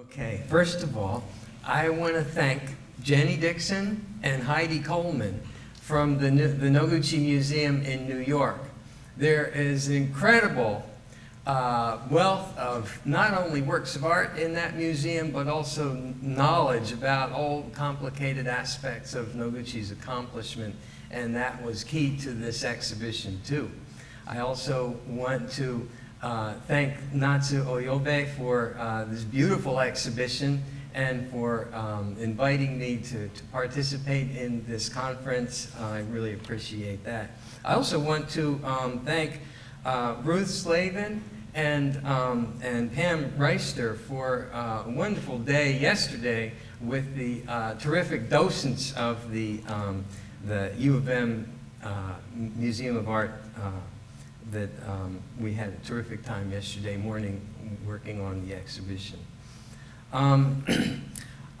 Okay, first of all, I want to thank Jenny Dixon and Heidi Coleman from the Noguchi Museum in New York. There is incredible wealth of not only works of art in that museum, but also knowledge about all complicated aspects of Noguchi's accomplishment, and that was key to this exhibition too. I also want to thank Natsu Oyobe for this beautiful exhibition and for inviting me to participate in this conference. I really appreciate that. I also want to thank Ruth Slavin and Pam Reister for a wonderful day yesterday with the terrific docents of the U of M Museum of Art that we had a terrific time yesterday morning working on the exhibition. I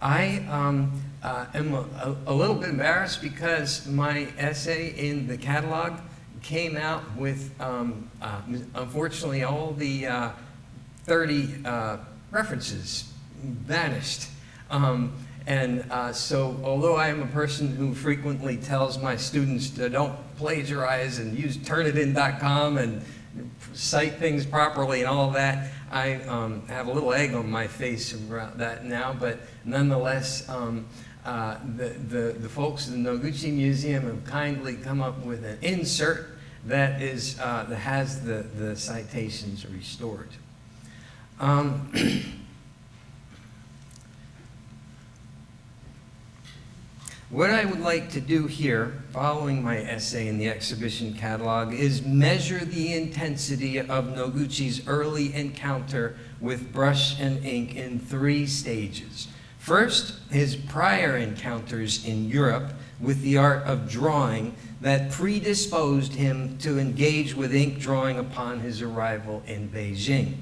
am a little bit embarrassed because my essay in the catalog came out with, unfortunately, all the 30 references vanished. So although I am a person who frequently tells my students to don't plagiarize and use Turnitin.com and cite things properly and all that, I have a little egg on my face about that now, but nonetheless, the folks in the Noguchi Museum have kindly come up with an insert that is that has the citations restored. What I would like to do here, following my essay in the exhibition catalog, is measure the intensity of Noguchi's early encounter with brush and ink in 3 stages. First, his prior encounters in Europe with the art of drawing that predisposed him to engage with ink drawing upon his arrival in Beijing.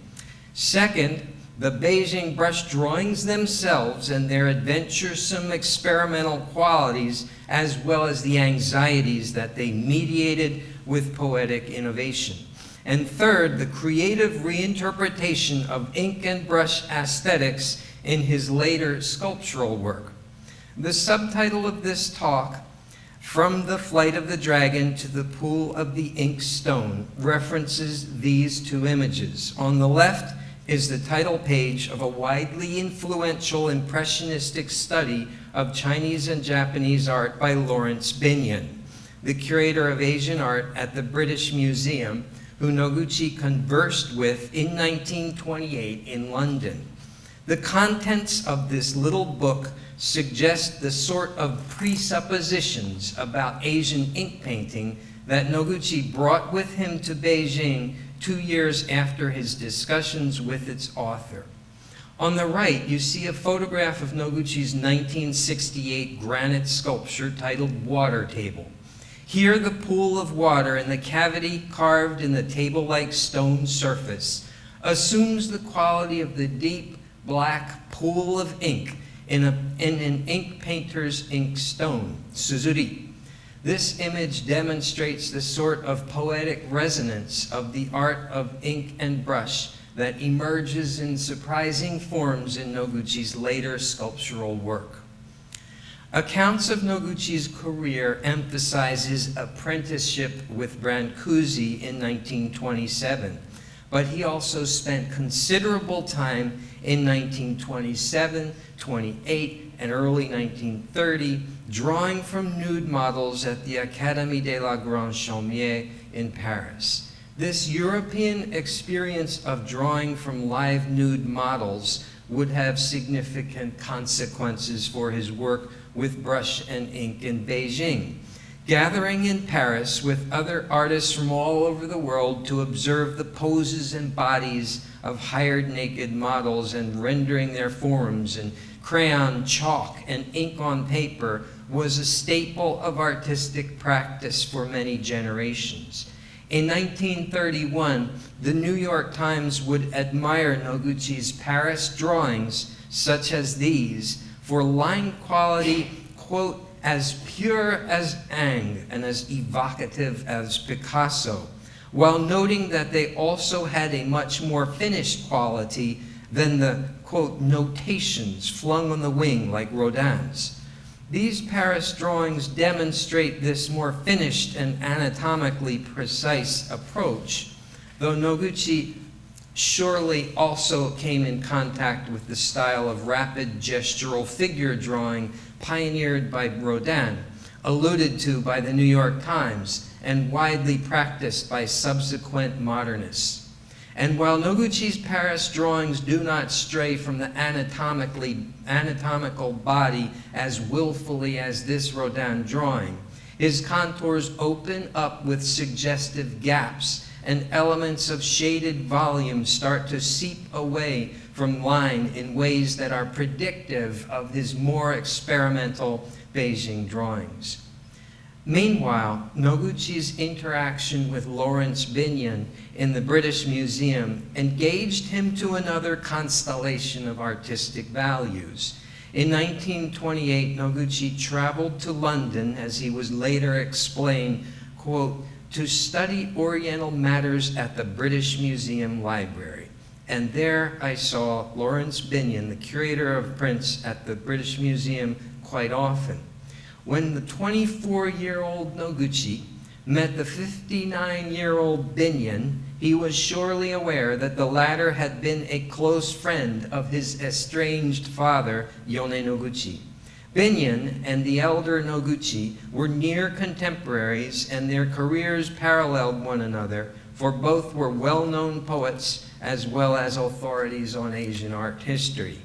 Second, the Beijing brush drawings themselves and their adventuresome experimental qualities, as well as the anxieties that they mediated with poetic innovation. And third, the creative reinterpretation of ink and brush aesthetics in his later sculptural work. The subtitle of this talk, From the Flight of the Dragon to the Pool of the Ink Stone, references these 2 images. On the left is the title page of a widely influential impressionistic study of Chinese and Japanese art by Lawrence Binyon, the curator of Asian art at the British Museum, who Noguchi conversed with in 1928 in London. The contents of this little book suggest the sort of presuppositions about Asian ink painting that Noguchi brought with him to Beijing 2 years after his discussions with its author. On the right, you see a photograph of Noguchi's 1968 granite sculpture titled Water Table. Here, the pool of water in the cavity carved in the table-like stone surface assumes the quality of the deep black pool of ink in an ink painter's ink stone, suzuri. This image demonstrates the sort of poetic resonance of the art of ink and brush that emerges in surprising forms in Noguchi's later sculptural work. Accounts of Noguchi's career emphasize his apprenticeship with Brancusi in 1927, but he also spent considerable time in 1927, 28, and early 1930 drawing from nude models at the Académie de la Grande Chaumière in Paris. This European experience of drawing from live nude models would have significant consequences for his work with brush and ink in Beijing. Gathering in Paris with other artists from all over the world to observe the poses and bodies of hired naked models and rendering their forms in crayon, chalk, and ink on paper was a staple of artistic practice for many generations. In 1931, the New York Times would admire Noguchi's Paris drawings, such as these, for line quality, quote, as pure as Ingres and as evocative as Picasso, while noting that they also had a much more finished quality than the, quote, notations flung on the wing like Rodin's. These Paris drawings demonstrate this more finished and anatomically precise approach, though Noguchi surely also came in contact with the style of rapid gestural figure drawing pioneered by Rodin, alluded to by the New York Times, and widely practiced by subsequent modernists. And while Noguchi's Paris drawings do not stray from the anatomical body as willfully as this Rodin drawing, his contours open up with suggestive gaps, and elements of shaded volume start to seep away from line in ways that are predictive of his more experimental Beijing drawings. Meanwhile, Noguchi's interaction with Lawrence Binyon in the British Museum engaged him to another constellation of artistic values. In 1928, Noguchi traveled to London, as he was later explained, quote, to study Oriental matters at the British Museum Library. And there I saw Lawrence Binyon, the curator of prints at the British Museum, quite often. When the 24-year-old Noguchi met the 59-year-old Binyon, he was surely aware that the latter had been a close friend of his estranged father, Yone Noguchi. Binyon and the elder Noguchi were near contemporaries, and their careers paralleled one another, for both were well-known poets as well as authorities on Asian art history.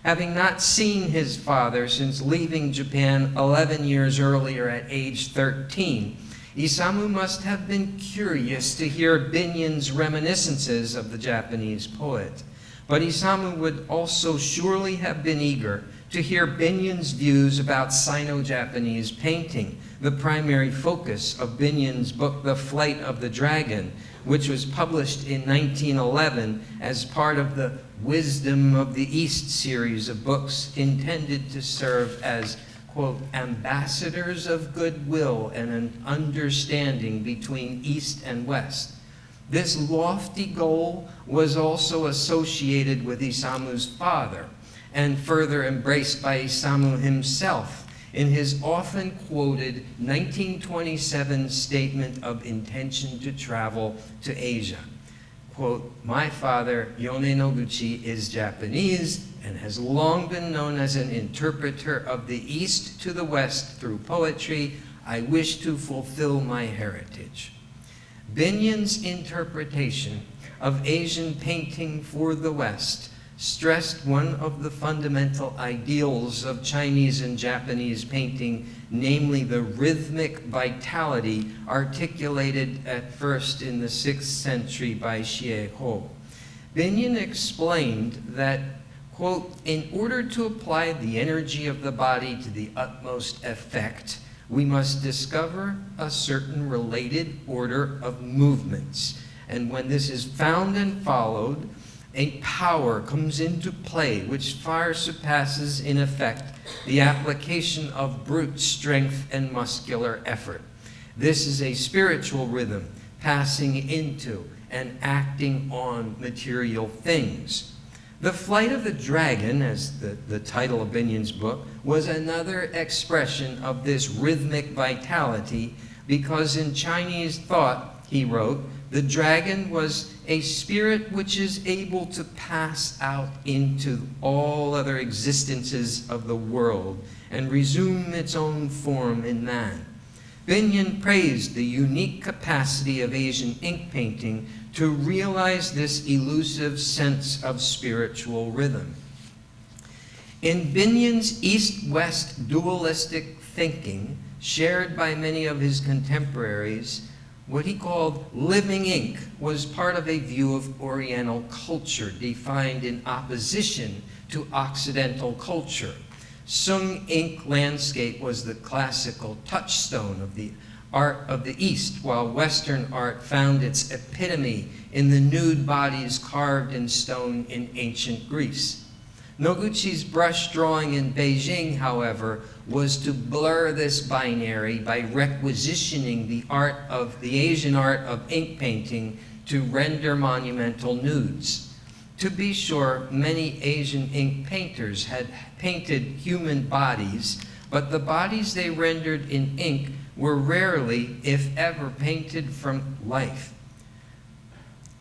Having not seen his father since leaving Japan 11 years earlier at age 13, Isamu must have been curious to hear Binyon's reminiscences of the Japanese poet. But Isamu would also surely have been eager to hear Binyon's views about Sino-Japanese painting, the primary focus of Binyon's book, The Flight of the Dragon, which was published in 1911 as part of the Wisdom of the East series of books intended to serve as, quote, ambassadors of goodwill and an understanding between East and West. This lofty goal was also associated with Isamu's father, and further embraced by Isamu himself in his often quoted 1927 statement of intention to travel to Asia. Quote, my father, Yone Noguchi, is Japanese and has long been known as an interpreter of the East to the West through poetry. I wish to fulfill my heritage. Binyon's interpretation of Asian painting for the West stressed one of the fundamental ideals of Chinese and Japanese painting, namely the rhythmic vitality articulated at first in the 6th century by Xie Ho. Binyon explained that, quote, in order to apply the energy of the body to the utmost effect, we must discover a certain related order of movements. And when this is found and followed, a power comes into play which far surpasses in effect the application of brute strength and muscular effort. This is a spiritual rhythm passing into and acting on material things. The Flight of the Dragon, as the title of Binyon's book, was another expression of this rhythmic vitality, because in Chinese thought, he wrote, the dragon was a spirit which is able to pass out into all other existences of the world and resume its own form in man. Binyon praised the unique capacity of Asian ink painting to realize this elusive sense of spiritual rhythm. In Binyon's East-West dualistic thinking, shared by many of his contemporaries, what he called living ink was part of a view of Oriental culture defined in opposition to Occidental culture. Sung ink landscape was the classical touchstone of the art of the East, while Western art found its epitome in the nude bodies carved in stone in ancient Greece. Noguchi's brush drawing in Beijing, however, was to blur this binary by requisitioning the Asian art of ink painting to render monumental nudes. To be sure, many Asian ink painters had painted human bodies, but the bodies they rendered in ink were rarely, if ever, painted from life.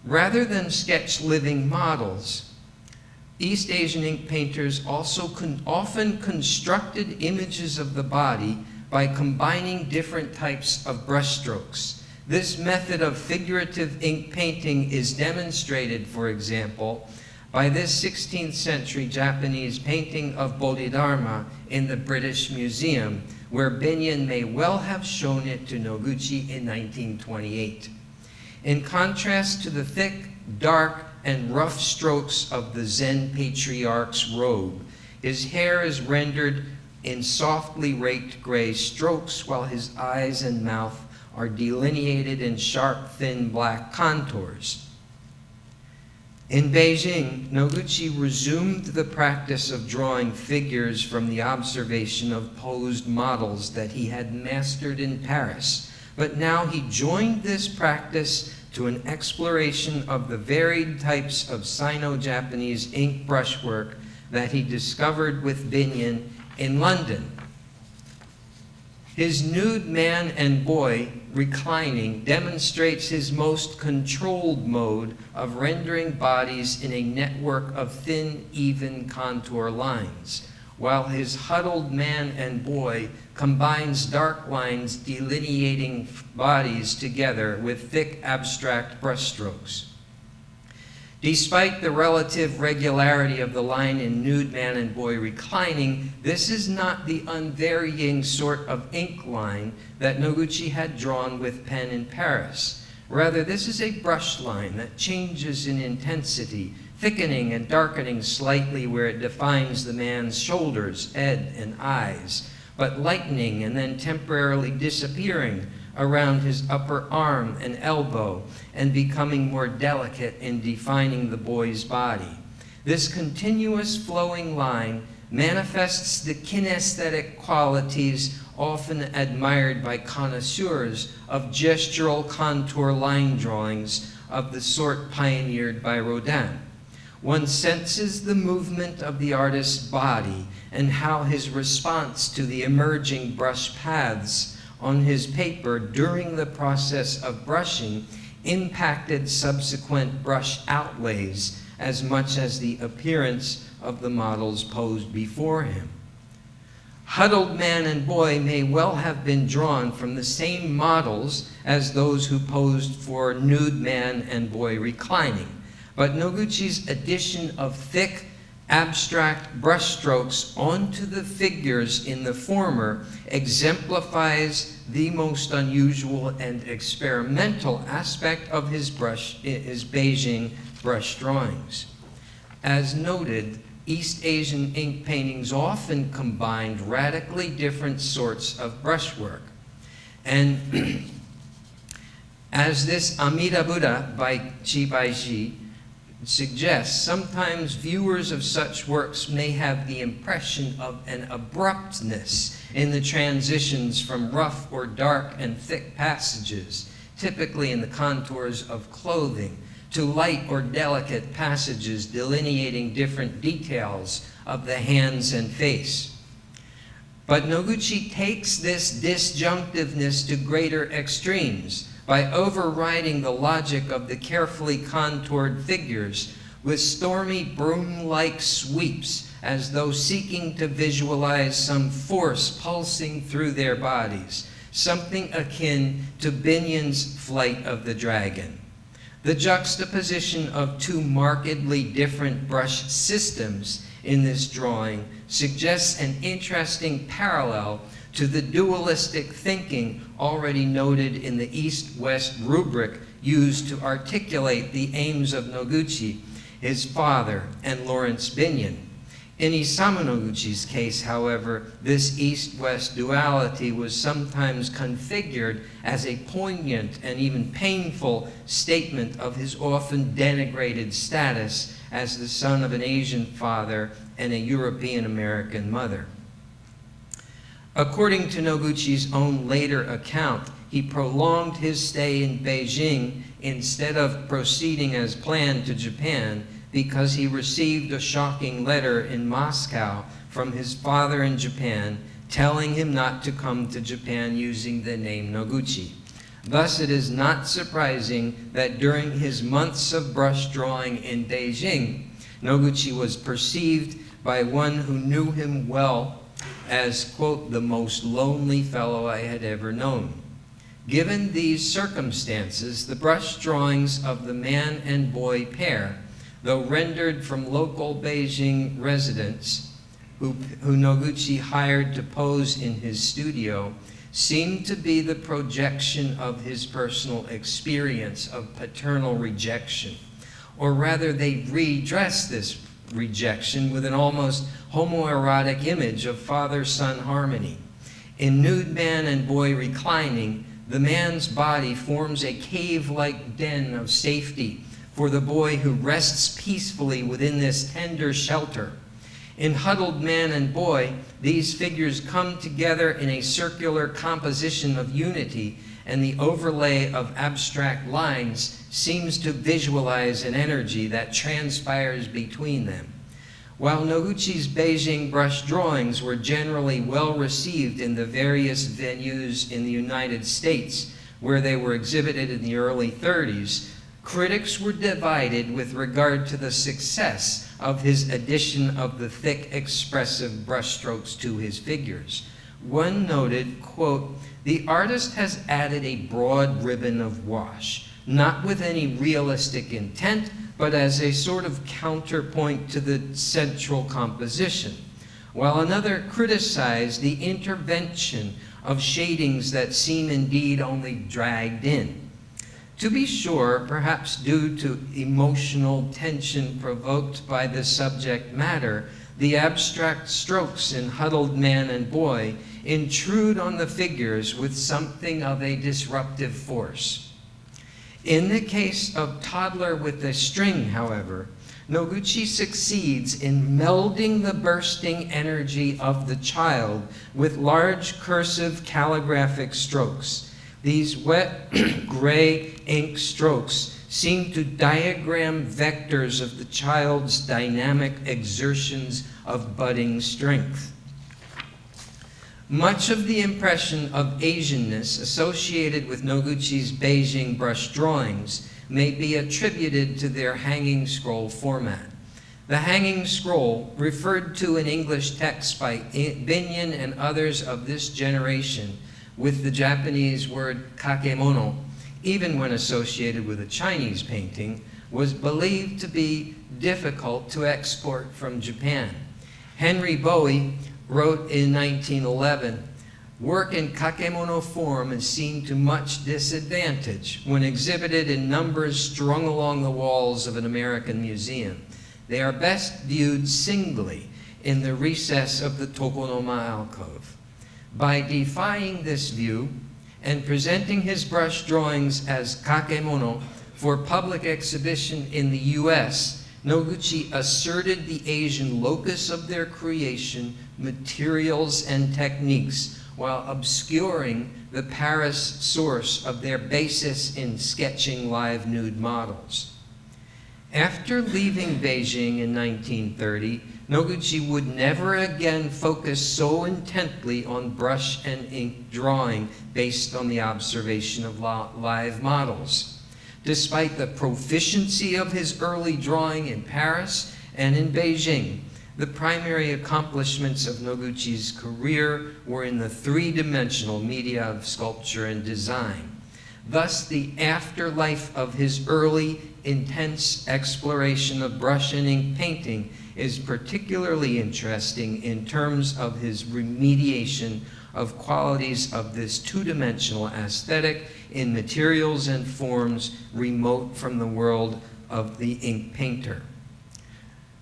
Rather than sketch living models, East Asian ink painters also often constructed images of the body by combining different types of brushstrokes. This method of figurative ink painting is demonstrated, for example, by this 16th century Japanese painting of Bodhidharma in the British Museum, where Binyon may well have shown it to Noguchi in 1928. In contrast to the thick, dark, and rough strokes of the Zen patriarch's robe, his hair is rendered in softly raked gray strokes, while his eyes and mouth are delineated in sharp, thin black contours. In Beijing, Noguchi resumed the practice of drawing figures from the observation of posed models that he had mastered in Paris, but now he joined this practice to an exploration of the varied types of Sino-Japanese ink brushwork that he discovered with Binyon in London. His nude man and boy reclining demonstrates his most controlled mode of rendering bodies in a network of thin, even contour lines, while his huddled man and boy combines dark lines delineating bodies together with thick, abstract brushstrokes. Despite the relative regularity of the line in nude man and boy reclining, this is not the unvarying sort of ink line that Noguchi had drawn with pen in Paris. Rather, this is a brush line that changes in intensity, thickening and darkening slightly where it defines the man's shoulders, head, and eyes, but lightening and then temporarily disappearing around his upper arm and elbow, and becoming more delicate in defining the boy's body. This continuous flowing line manifests the kinesthetic qualities often admired by connoisseurs of gestural contour line drawings of the sort pioneered by Rodin. One senses the movement of the artist's body and how his response to the emerging brush paths on his paper during the process of brushing impacted subsequent brush outlays as much as the appearance of the models posed before him. Huddled man and boy may well have been drawn from the same models as those who posed for nude man and boy reclining, but Noguchi's addition of thick, abstract brushstrokes onto the figures in the former exemplifies the most unusual and experimental aspect of his Beijing brush drawings. As noted, East Asian ink paintings often combined radically different sorts of brushwork. And as this Amida Buddha by Chi Baiji suggests, sometimes viewers of such works may have the impression of an abruptness in the transitions from rough or dark and thick passages, typically in the contours of clothing, to light or delicate passages delineating different details of the hands and face. But Noguchi takes this disjunctiveness to greater extremes by overriding the logic of the carefully contoured figures with stormy broom-like sweeps, as though seeking to visualize some force pulsing through their bodies, something akin to Binyon's Flight of the Dragon. The juxtaposition of two markedly different brush systems in this drawing suggests an interesting parallel to the dualistic thinking already noted in the East-West rubric used to articulate the aims of Noguchi, his father, and Lawrence Binyon. In Isamu Noguchi's case, however, this East-West duality was sometimes configured as a poignant and even painful statement of his often denigrated status as the son of an Asian father and a European-American mother. According to Noguchi's own later account, he prolonged his stay in Beijing instead of proceeding as planned to Japan, because he received a shocking letter in Moscow from his father in Japan telling him not to come to Japan using the name Noguchi. Thus, it is not surprising that during his months of brush drawing in Beijing, Noguchi was perceived by one who knew him well as, quote, the most lonely fellow I had ever known. Given these circumstances, the brush drawings of the man and boy pair, though rendered from local Beijing residents who Noguchi hired to pose in his studio, seemed to be the projection of his personal experience of paternal rejection. Or rather, they redressed this rejection with an almost homoerotic image of father-son harmony. In Nude Man and Boy Reclining, the man's body forms a cave-like den of safety for the boy who rests peacefully within this tender shelter. In Huddled Man and Boy, these figures come together in a circular composition of unity, and the overlay of abstract lines seems to visualize an energy that transpires between them. While Noguchi's Beijing brush drawings were generally well received in the various venues in the United States where they were exhibited in the early 30s, critics were divided with regard to the success of his addition of the thick, expressive brushstrokes to his figures. One noted, quote, "The artist has added a broad ribbon of wash, not with any realistic intent, but as a sort of counterpoint to the central composition," while another criticized the intervention of shadings that seem indeed only dragged in. To be sure, perhaps due to emotional tension provoked by the subject matter, the abstract strokes in Huddled Man and Boy intrude on the figures with something of a disruptive force. In the case of Toddler with a String, however, Noguchi succeeds in melding the bursting energy of the child with large cursive calligraphic strokes. These wet gray ink strokes seem to diagram vectors of the child's dynamic exertions of budding strength. Much of the impression of Asianness associated with Noguchi's Beijing brush drawings may be attributed to their hanging scroll format. The hanging scroll, referred to in English texts by Binyon and others of this generation, with the Japanese word kakemono, even when associated with a Chinese painting, was believed to be difficult to export from Japan. Henry Bowie wrote in 1911, "Work in kakemono form is seen to much disadvantage when exhibited in numbers strung along the walls of an American museum. They are best viewed singly in the recess of the tokonoma alcove." By defying this view and presenting his brush drawings as kakemono for public exhibition in the US, Noguchi asserted the Asian locus of their creation, materials, and techniques, while obscuring the Paris source of their basis in sketching live nude models. After leaving Beijing in 1930, Noguchi would never again focus so intently on brush and ink drawing based on the observation of live models. Despite the proficiency of his early drawing in Paris and in Beijing, the primary accomplishments of Noguchi's career were in the three-dimensional media of sculpture and design. Thus, the afterlife of his early, intense exploration of brush and ink painting is particularly interesting in terms of his remediation of qualities of this two-dimensional aesthetic in materials and forms remote from the world of the ink painter.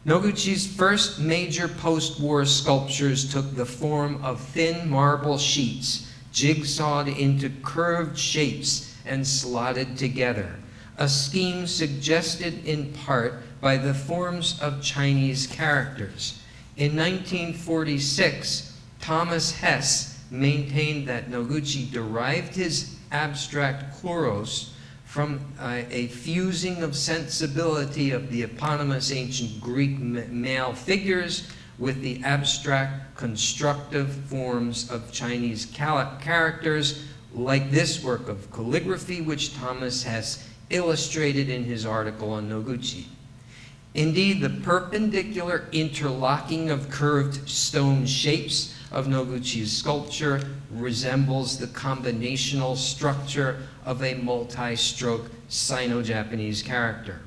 Noguchi's first major post-war sculptures took the form of thin marble sheets, jigsawed into curved shapes and slotted together, a scheme suggested in part by the forms of Chinese characters. In 1946, Thomas Hess maintained that Noguchi derived his abstract chloros from a fusing of sensibility of the eponymous ancient Greek male figures with the abstract constructive forms of Chinese characters, like this work of calligraphy, which Thomas has illustrated in his article on Noguchi. Indeed, the perpendicular interlocking of curved stone shapes of Noguchi's sculpture resembles the combinational structure of a multi-stroke Sino-Japanese character.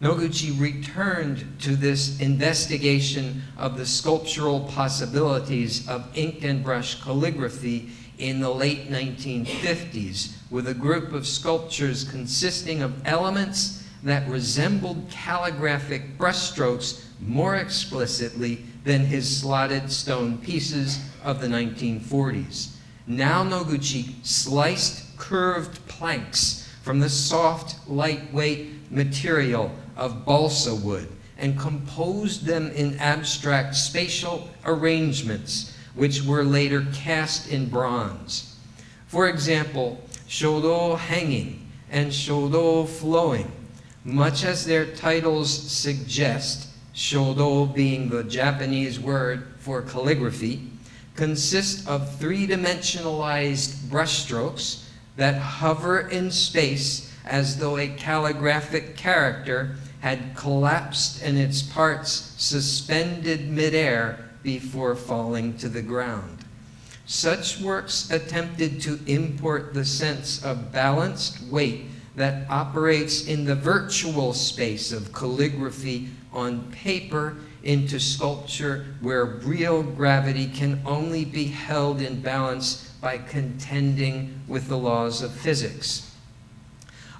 Noguchi returned to this investigation of the sculptural possibilities of ink and brush calligraphy in the late 1950s with a group of sculptures consisting of elements that resembled calligraphic brushstrokes more explicitly than his slotted stone pieces of the 1940s. Now Noguchi sliced curved planks from the soft, lightweight material of balsa wood and composed them in abstract spatial arrangements, which were later cast in bronze. For example, shodo hanging and shodo flowing, much as their titles suggest, shodo being the Japanese word for calligraphy, consist of three-dimensionalized brushstrokes that hover in space as though a calligraphic character had collapsed and its parts suspended midair before falling to the ground. Such works attempted to import the sense of balanced weight that operates in the virtual space of calligraphy on paper into sculpture where real gravity can only be held in balance by contending with the laws of physics.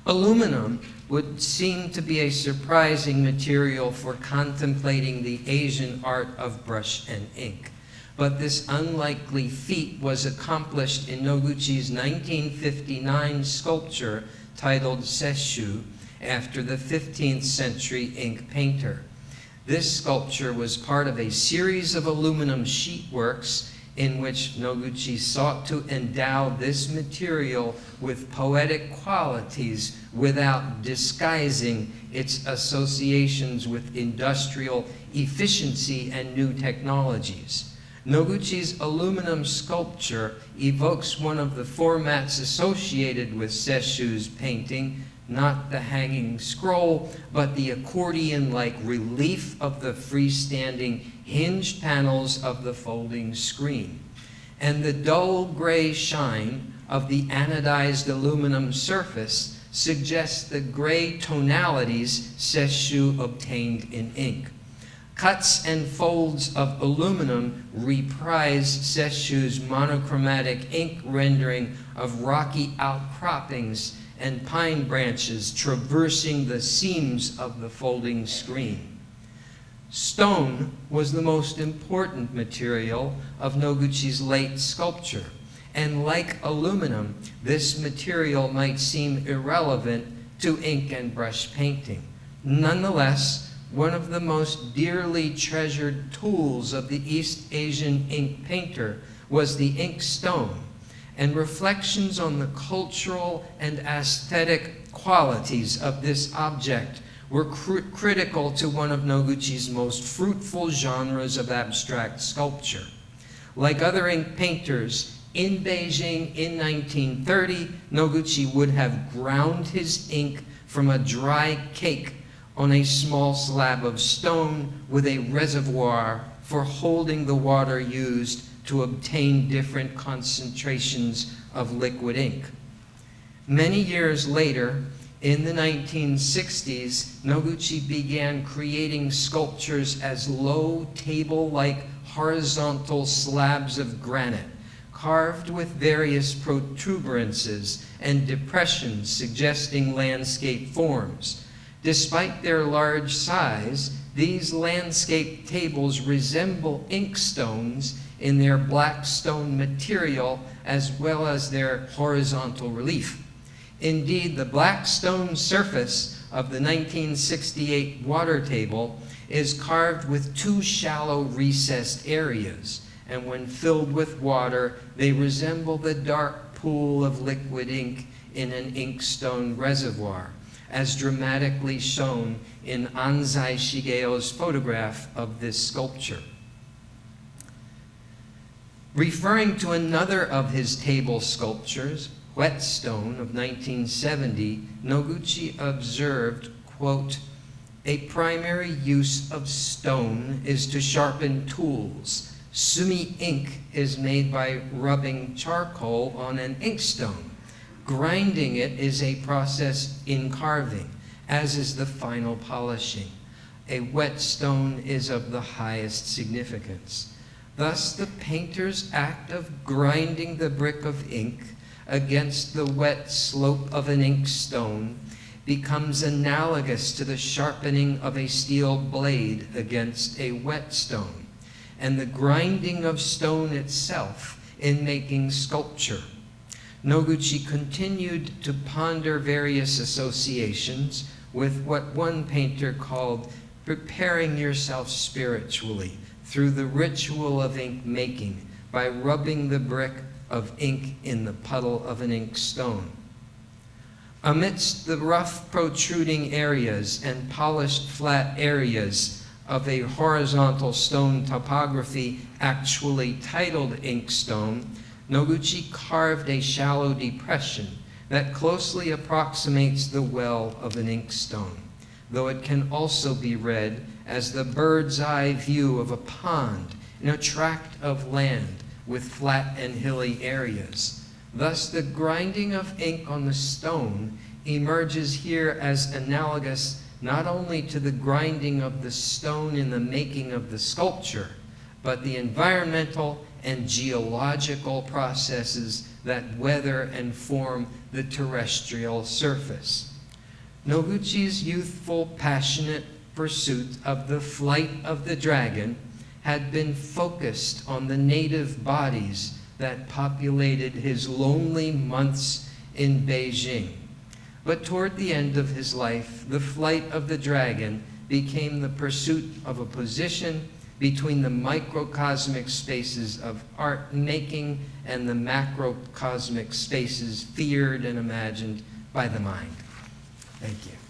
Aluminum would seem to be a surprising material for contemplating the Asian art of brush and ink. But this unlikely feat was accomplished in Noguchi's 1959 sculpture titled Sesshu, after the 15th century ink painter. This sculpture was part of a series of aluminum sheet works in which Noguchi sought to endow this material with poetic qualities without disguising its associations with industrial efficiency and new technologies. Noguchi's aluminum sculpture evokes one of the formats associated with Sesshu's painting, not the hanging scroll, but the accordion-like relief of the freestanding hinged panels of the folding screen. And the dull gray shine of the anodized aluminum surface suggests the gray tonalities Sesshu obtained in ink. Cuts and folds of aluminum reprise Sesshu's monochromatic ink rendering of rocky outcroppings and pine branches traversing the seams of the folding screen. Stone was the most important material of Noguchi's late sculpture, and like aluminum, this material might seem irrelevant to ink and brush painting. Nonetheless, one of the most dearly treasured tools of the East Asian ink painter was the ink stone, and reflections on the cultural and aesthetic qualities of this object were critical to one of Noguchi's most fruitful genres of abstract sculpture. Like other ink painters, in Beijing in 1930, Noguchi would have ground his ink from a dry cake on a small slab of stone with a reservoir for holding the water used to obtain different concentrations of liquid ink. Many years later, in the 1960s, Noguchi began creating sculptures as low table-like horizontal slabs of granite, carved with various protuberances and depressions suggesting landscape forms. Despite their large size, these landscape tables resemble inkstones in their black stone material as well as their horizontal relief. Indeed, the black stone surface of the 1968 water table is carved with two shallow recessed areas, and when filled with water, they resemble the dark pool of liquid ink in an inkstone reservoir, as dramatically shown in Anzai Shigeo's photograph of this sculpture. Referring to another of his table sculptures, Whetstone of 1970, Noguchi observed, quote, "A primary use of stone is to sharpen tools. Sumi ink is made by rubbing charcoal on an inkstone. Grinding it is a process in carving, as is the final polishing. A whetstone is of the highest significance. Thus, the painter's act of grinding the brick of ink against the wet slope of an inkstone becomes analogous to the sharpening of a steel blade against a whetstone, and the grinding of stone itself in making sculpture." Noguchi continued to ponder various associations with what one painter called preparing yourself spiritually through the ritual of ink making by rubbing the brick of ink in the puddle of an inkstone. Amidst the rough protruding areas and polished flat areas of a horizontal stone topography actually titled inkstone, Noguchi carved a shallow depression that closely approximates the well of an inkstone, though it can also be read as the bird's eye view of a pond in a tract of land with flat and hilly areas. Thus, the grinding of ink on the stone emerges here as analogous not only to the grinding of the stone in the making of the sculpture, but the environmental and geological processes that weather and form the terrestrial surface. Noguchi's youthful, passionate pursuit of the flight of the dragon had been focused on the native bodies that populated his lonely months in Beijing. But toward the end of his life, the flight of the dragon became the pursuit of a position between the microcosmic spaces of art making and the macrocosmic spaces feared and imagined by the mind. Thank you.